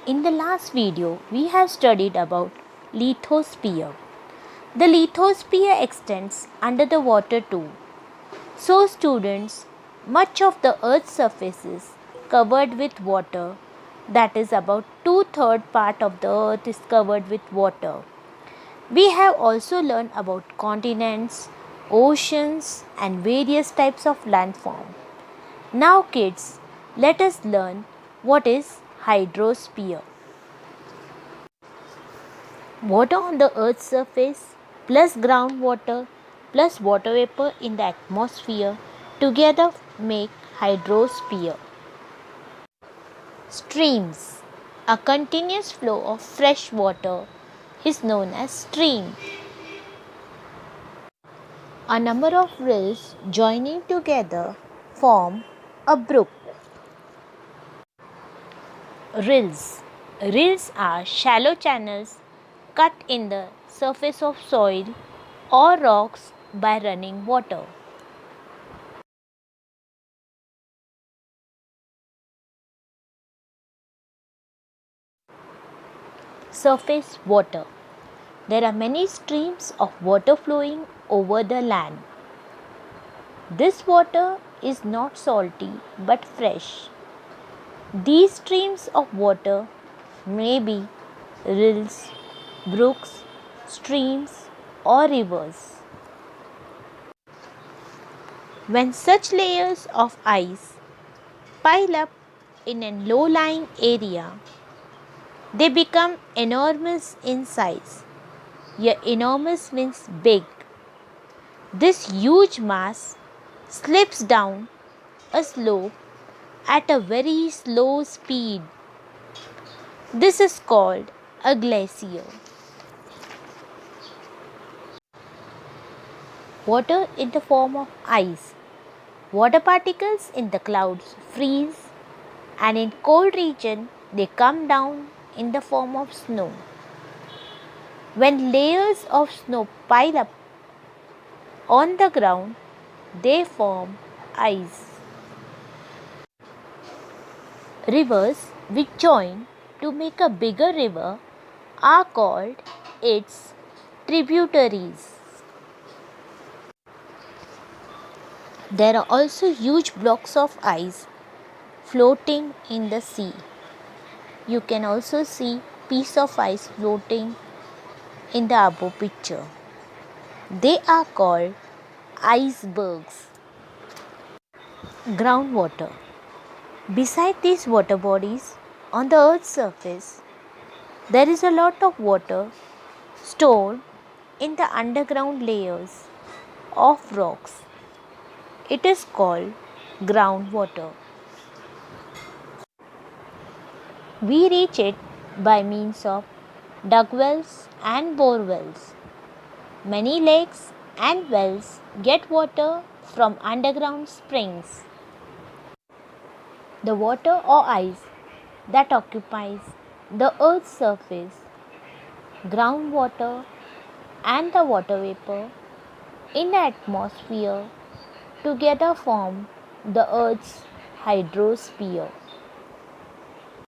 In the last video, we have studied about lithosphere. The lithosphere extends under the water too. So students, much of the earth's surface is covered with water. That is about 2/3 part of the earth is covered with water. We have also learned about continents, oceans and various types of landform. Now kids, let us learn what is hydrosphere. Water on the earth's surface plus groundwater plus water vapor in the atmosphere together make hydrosphere. Streams. A continuous flow of fresh water is known as stream. A number of rills joining together form a brook. Rills. Rills are shallow channels cut in the surface of soil or rocks by running water. Surface water. There are many streams of water flowing over the land. This water is not salty but fresh. These streams of water may be rills, brooks, streams, or rivers. When such layers of ice pile up in a low lying area, they become enormous in size. Here, enormous means big. This huge mass slips down a slope at a very slow speed. This is called a glacier. Water in the form of ice. Water particles in the clouds freeze and in cold region they come down in the form of snow. When layers of snow pile up on the ground, they form ice. Rivers which join to make a bigger river are called its tributaries. There are also huge blocks of ice floating in the sea. You can also see piece of ice floating in the above picture. They are called icebergs. Groundwater. Beside these water bodies on the earth's surface, there is a lot of water stored in the underground layers of rocks. It is called groundwater. We reach it by means of dug wells and bore wells. Many lakes and wells get water from underground springs. The water or ice that occupies the earth's surface, groundwater and the water vapor in the atmosphere together form the earth's hydrosphere.